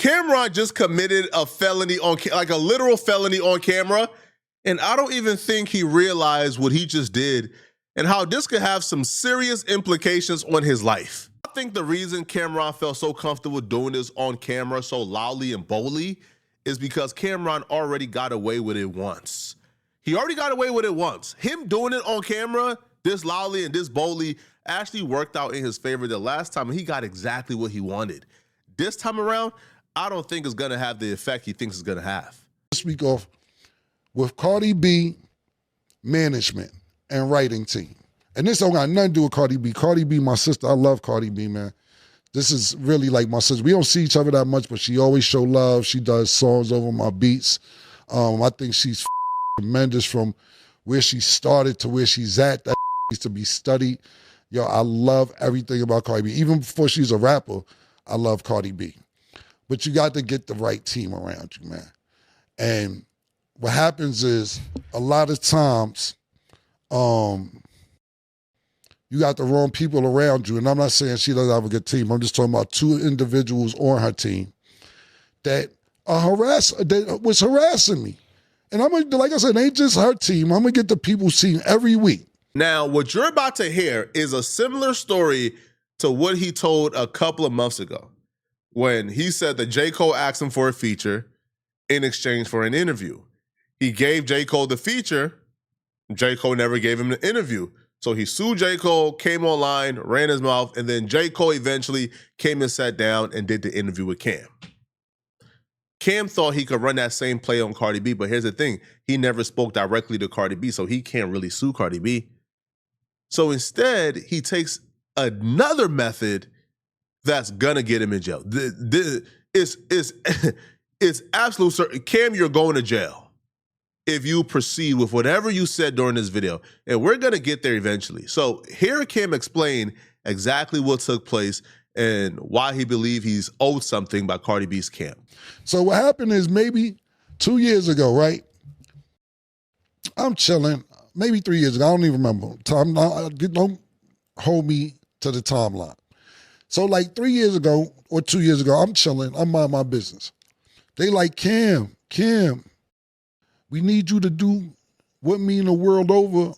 Cameron just committed a felony like a literal felony on camera, and I don't even think he realized what he just did and how this could have some serious implications on his life. I think the reason Cameron felt so comfortable doing this on camera so loudly and boldly is because Cameron already got away with it once. He already got away with it once. Him doing it on camera this loudly and this boldly actually worked out in his favor the last time, and he got exactly what he wanted. This time around, I don't think it's gonna have the effect he thinks it's gonna have. This week off with Cardi B management and writing team. And this don't got nothing to do with Cardi B. Cardi B, my sister, I love Cardi B, man. This is really like my sister. We don't see each other that much, but she always show love. She does songs over my beats. I think she's tremendous from where she started to where she's at. That needs to be studied. Yo, I love everything about Cardi B. Even before she's a rapper, I love Cardi B. But you got to get the right team around you, man. And what happens is a lot of times you got the wrong people around you. And I'm not saying she doesn't have a good team. I'm just talking about two individuals on her team that was harassing me. And I'm gonna, like I said, it ain't just her team. I'm gonna get the people's team every week. Now, what you're about to hear is a similar story to what he told a couple of months ago when he said that J. Cole asked him for a feature in exchange for an interview. He gave J. Cole the feature. J. Cole never gave him the interview. So he sued J. Cole, came online, ran his mouth, and then J. Cole eventually came and sat down and did the interview with Cam. Cam thought he could run that same play on Cardi B, but here's the thing. He never spoke directly to Cardi B, so he can't really sue Cardi B. So instead, he takes another method that's gonna get him in jail. It's absolute certain. Cam, you're going to jail if you proceed with whatever you said during this video. And we're gonna get there eventually. So here Cam explain exactly what took place and why he believed he's owed something by Cardi B's camp. So what happened is maybe 2 years ago, right? I'm chilling, maybe 3 years ago, I don't even remember. Don't hold me to the timeline. So like 3 years ago or 2 years ago, I'm chilling, I'm mind my business. They like, Cam, we need you to do What Mean the World Over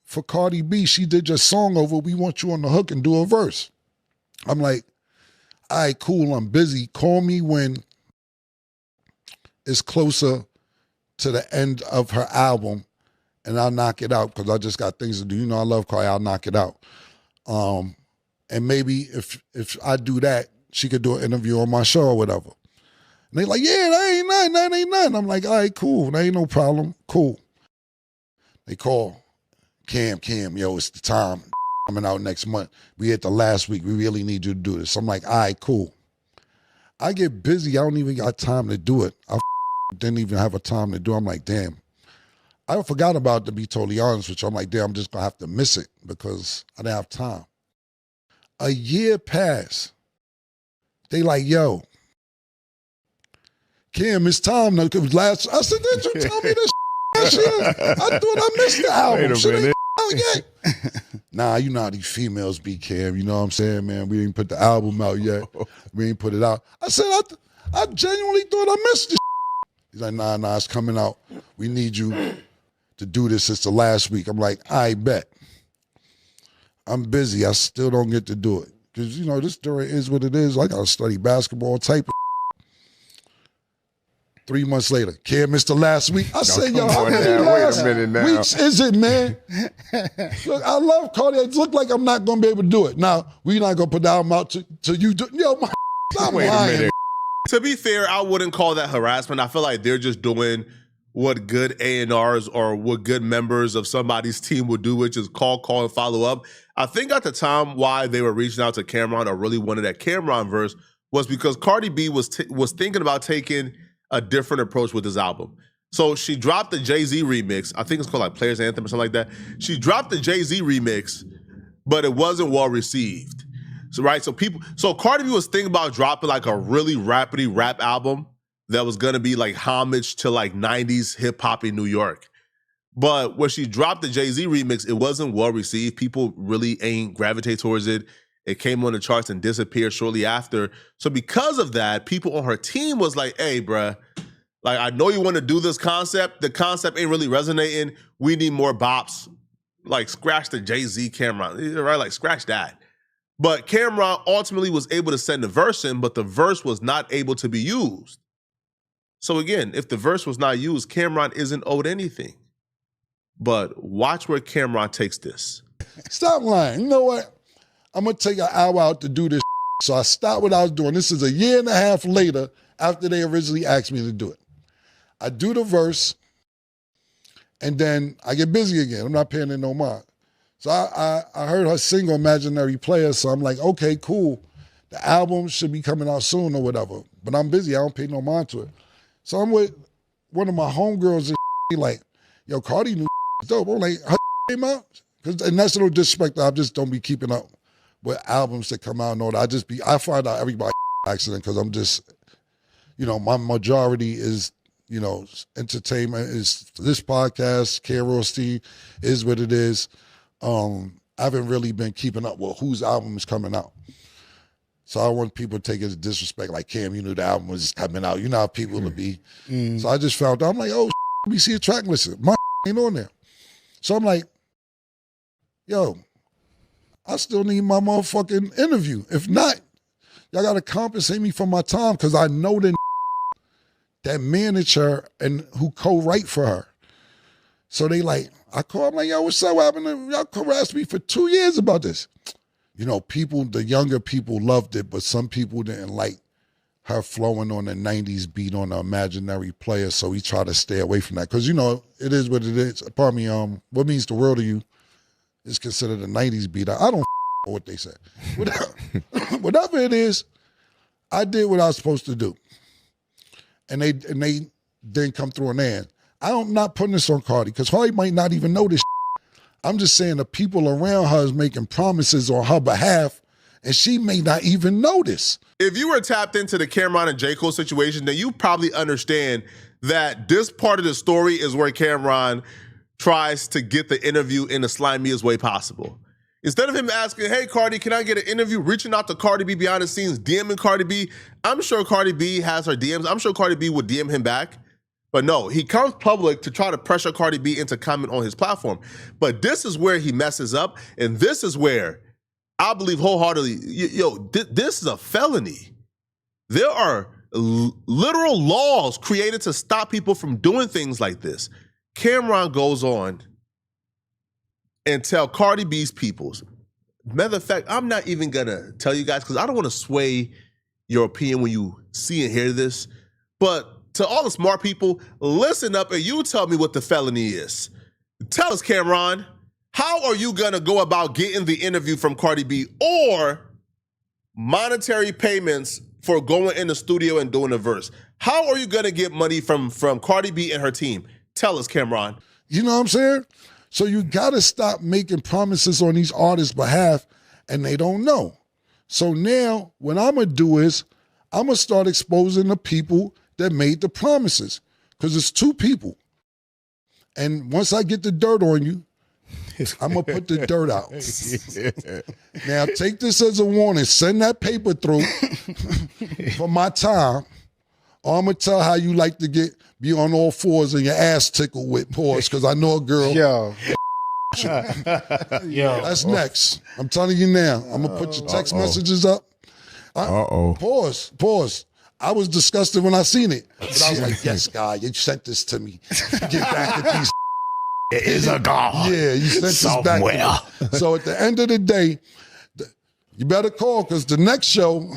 for Cardi B. She did your song over, we want you on the hook and do a verse. I'm like, all right, cool, I'm busy. Call me when it's closer to the end of her album and I'll knock it out because I just got things to do. You know, I love Cardi, I'll knock it out. And maybe if I do that, she could do an interview on my show or whatever. And they like, yeah, that ain't nothing. I'm like, all right, cool, that ain't no problem, cool. They call, Cam, yo, it's the time. Coming out next month. We hit the last week. We really need you to do this. I'm like, all right, cool. I get busy. I don't even got time to do it. I didn't even have a time to do it. I'm like, damn. I forgot about it, to be totally honest with you. I'm like, damn, I'm just going to have to miss it because I didn't have time. A year passed. They like, yo, Cam, it's time now. I said, did you tell me this shit? I thought I missed the album. Shit ain't out yet. Nah, you know how these females be, Cam. You know what I'm saying, man? We didn't put the album out yet. We ain't put it out. I said, I genuinely thought I missed this. He's like, nah, it's coming out. We need you to do this. It's the last week. I'm like, I bet. I'm busy. I still don't get to do it. Because, you know, this story is what it is. I got to study basketball type of 3 months later, Cam missed the last week. I said, yo, how many last weeks is it, man? Look, I love Cardi. It look like I'm not going to be able to do it. Now, we not going to put the album out till you do. Yo, I'm lying. To be fair, I wouldn't call that harassment. I feel like they're just doing what good A&Rs or what good members of somebody's team would do, which is call, and follow up. I think at the time why they were reaching out to Cameron or really wanted that Cameron verse was because Cardi B was thinking about taking a different approach with this album. So she dropped the Jay-Z remix. I think it's called like Players Anthem or something like that. She dropped the Jay-Z remix, but it wasn't well received. So Cardi B was thinking about dropping like a really rapidy rap album that was gonna be like homage to like 90s hip hop in New York. But when she dropped the Jay-Z remix, it wasn't well received. People really ain't gravitate towards it. It came on the charts and disappeared shortly after. So because of that, people on her team was like, hey, bruh, like, I know you want to do this concept. The concept ain't really resonating. We need more bops. Like, scratch the Jay-Z Cameron, right? Like, scratch that. But Cameron ultimately was able to send the verse in, but the verse was not able to be used. So again, if the verse was not used, Cameron isn't owed anything. But watch where Cameron takes this. Stop lying. You know what? I'm going to take an hour out to do this. So I stopped what I was doing. This is a year and a half later after they originally asked me to do it. I do the verse, and then I get busy again. I'm not paying it no mind. So I heard her single Imaginary Player, so I'm like, okay, cool. The album should be coming out soon or whatever. But I'm busy. I don't pay no mind to it. So I'm with one of my homegirls and like, yo, Cardi new dope. I'm like, her came out? And that's no disrespect. I just don't be keeping up with albums that come out and all that. I find out everybody accident because I'm just, my majority is, entertainment is this podcast, K-Roll Steve is what it is. I haven't really been keeping up with whose album is coming out. So I don't want people to take it as disrespect, like, Cam, you knew the album was coming out. You know how people will be. So I just found out, I'm like, oh, let me see a track list. My ain't on there. So I'm like, yo, I still need my motherfucking interview. If not, y'all got to compensate me for my time because I know that manage her and who co-write for her. So they like, I call, I'm like, yo, what's up? What happened? Y'all harassed me for 2 years about this. The younger people loved it, but some people didn't like her flowing on the 90s beat on the Imaginary Player, so we try to stay away from that. Because, it is what it is. Pardon me, What Means the World to You is considered a 90s beat. I don't what they say. Whatever it is, I did what I was supposed to do. And they didn't come through an end. I'm not putting this on Cardi, because Cardi might not even know this. I'm just saying the people around her is making promises on her behalf, and she may not even know this. If you were tapped into the Cameron and J. Cole situation, then you probably understand that this part of the story is where Cameron tries to get the interview in the slimiest way possible. Instead of him asking, hey, Cardi, can I get an interview? Reaching out to Cardi B behind the scenes, DMing Cardi B. I'm sure Cardi B has her DMs. I'm sure Cardi B would DM him back. But no, he comes public to try to pressure Cardi B into comment on his platform. But this is where he messes up, and this is where I believe wholeheartedly, this is a felony. There are literal laws created to stop people from doing things like this. Cameron goes on and tell Cardi B's peoples. Matter of fact, I'm not even gonna tell you guys because I don't want to sway your opinion when you see and hear this. But to all the smart people, listen up and you tell me what the felony is. Tell us, Cameron, how are you gonna go about getting the interview from Cardi B or monetary payments for going in the studio and doing a verse? How are you gonna get money from Cardi B and her team? Tell us, Cameron. You know what I'm saying? So you gotta stop making promises on these artists' behalf and they don't know. So now what I'm gonna do is I'm gonna start exposing the people that made the promises, because it's two people. And once I get the dirt on you, I'm gonna put the dirt out. Now take this as a warning. Send that paper through for my time, or I'm gonna tell how you like to be on all fours and your ass tickled with pause, because I know a girl. Yo. That's next. I'm telling you now. I'm gonna put your text messages up. Pause. I was disgusted when I seen it. But I was like, yes, God, you sent this to me. Get back at these. It is a God. Yeah, you sent this back to me. So at the end of the day, you better call, because the next show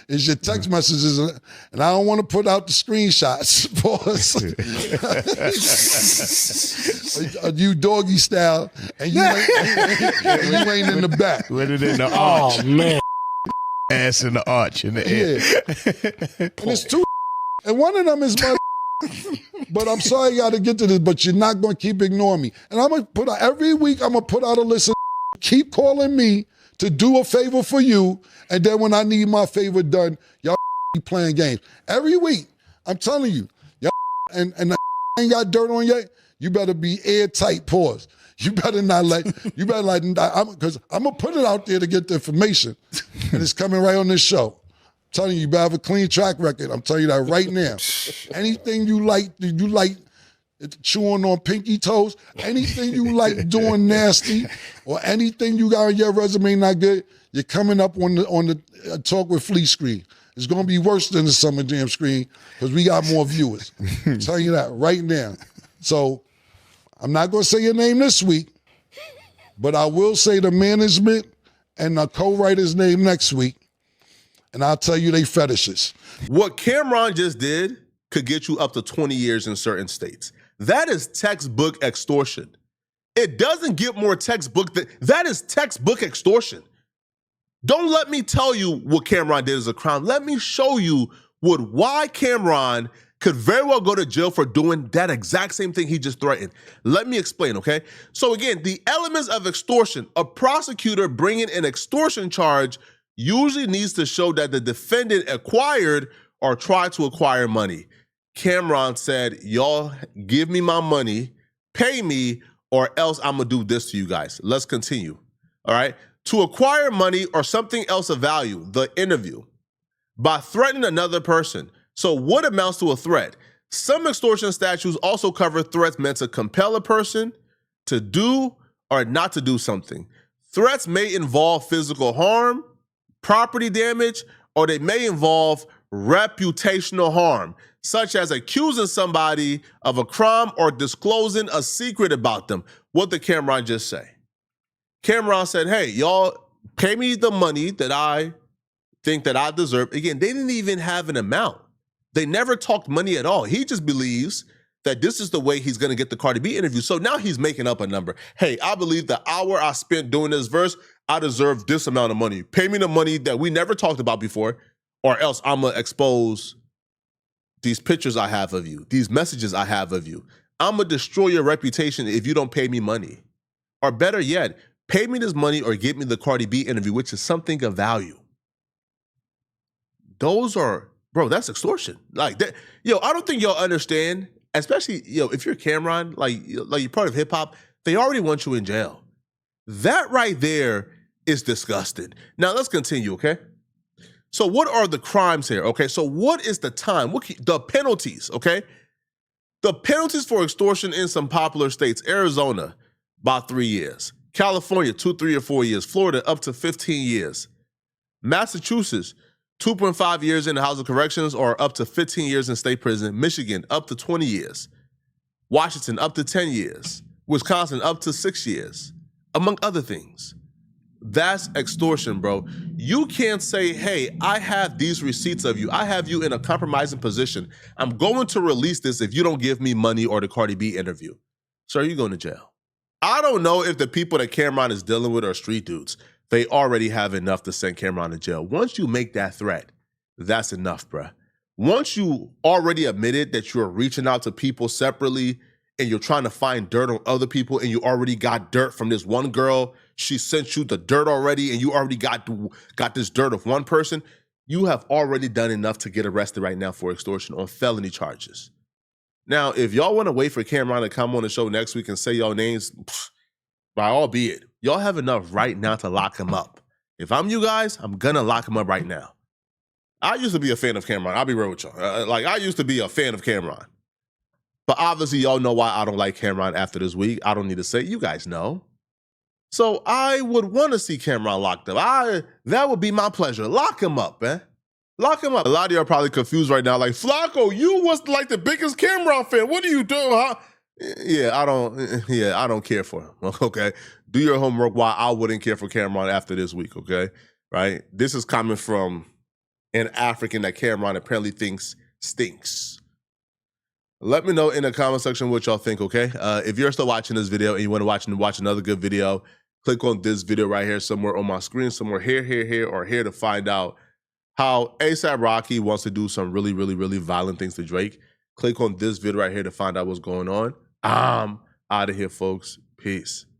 is your text messages, and I don't want to put out the screenshots. Pause. You doggy style, and you ain't in the back. With it in the arch. Oh, man. Ass in the arch in the air. Yeah. And it's two, and one of them is my. But I'm sorry you got to get to this, but you're not going to keep ignoring me. And I'm going to put out, every week, I'm going to put out a list of keep calling me to do a favor for you, and then when I need my favor done, y'all be playing games. Every week, I'm telling you, y'all, and ain't got dirt on yet, you better be airtight, pause. You better not let, because I'm going to put it out there to get the information. And it's coming right on this show. I'm telling you, you better have a clean track record. I'm telling you that right now. Anything you like chewing on pinky toes, anything you like doing nasty, or anything you got on your resume not good, you're coming up on the Talk with Flea screen. It's going to be worse than the Summer Jam screen because we got more viewers. I'm telling you that right now. So I'm not going to say your name this week, but I will say the management and the co-writer's name next week, and I'll tell you they fetishes. What Cameron just did could get you up to 20 years in certain states. That is textbook extortion. It doesn't get more textbook than that is textbook extortion. Don't let me tell you what Cameron did as a crime. Let me show you why Cameron could very well go to jail for doing that exact same thing he just threatened. Let me explain, okay? So again, the elements of extortion, a prosecutor bringing an extortion charge usually needs to show that the defendant acquired or tried to acquire money. Cameron said, y'all give me my money, pay me, or else I'm gonna do this to you guys. Let's continue, all right? To acquire money or something else of value, the interview, by threatening another person. So what amounts to a threat? Some extortion statutes also cover threats meant to compel a person to do or not to do something. Threats may involve physical harm, property damage, or they may involve reputational harm, such as accusing somebody of a crime or disclosing a secret about them. What did Cameron just say? Cameron said, hey, y'all pay me the money that I think that I deserve. Again, they didn't even have an amount. They never talked money at all. He just believes that this is the way he's going to get the Cardi B interview. So now he's making up a number. Hey, I believe the hour I spent doing this verse, I deserve this amount of money. Pay me the money that we never talked about before, or else I'm going to expose these pictures I have of you, these messages I have of you. I'm going to destroy your reputation if you don't pay me money. Or better yet, pay me this money or get me the Cardi B interview, which is something of value. Those are, bro, that's extortion. Like that, I don't think y'all understand, especially, if you're Cameron, like you're part of hip hop, they already want you in jail. That right there is disgusting. Now let's continue, okay? So what are the crimes here? Okay, so what is the time? The penalties, okay? The penalties for extortion in some popular states: Arizona, about 3 years. California, 2, 3, or 4 years. Florida, up to 15 years. Massachusetts, 2.5 years in the House of Corrections or up to 15 years in state prison. Michigan, up to 20 years. Washington, up to 10 years. Wisconsin, up to 6 years, among other things. That's extortion, bro. You can't say, hey, I have these receipts of you. I have you in a compromising position. I'm going to release this if you don't give me money or the Cardi B interview. Sir, you're going to jail. I don't know if the people that Cameron is dealing with are street dudes. They already have enough to send Cameron to jail. Once you make that threat, that's enough, bruh. Once you already admitted that you're reaching out to people separately and you're trying to find dirt on other people and you already got dirt from this one girl, she sent you the dirt already and you already got this dirt of one person, you have already done enough to get arrested right now for extortion on felony charges. Now, if y'all want to wait for Cameron to come on the show next week and say y'all names, by all be it, y'all have enough right now to lock him up. If I'm you guys, I'm going to lock him up right now. I used to be a fan of Cameron. I'll be real with y'all. I used to be a fan of Cameron. But obviously, y'all know why I don't like Cameron after this week. I don't need to say it. You guys know. So I would want to see Cameron locked up. That would be my pleasure. Lock him up, man. Lock him up. A lot of you are probably confused right now. Like, Flacco, you was like the biggest Cameron fan. What are you doing, huh? Yeah, I don't care for him, okay? Do your homework why I wouldn't care for Cameron after this week, okay? Right? This is coming from an African that Cameron apparently thinks stinks. Let me know in the comment section what y'all think, okay? If you're still watching this video and you want to watch another good video, click on this video right here somewhere on my screen, somewhere here, or here to find out how A$AP Rocky wants to do some really, really, really violent things to Drake. Click on this video right here to find out what's going on. I'm out of here, folks. Peace.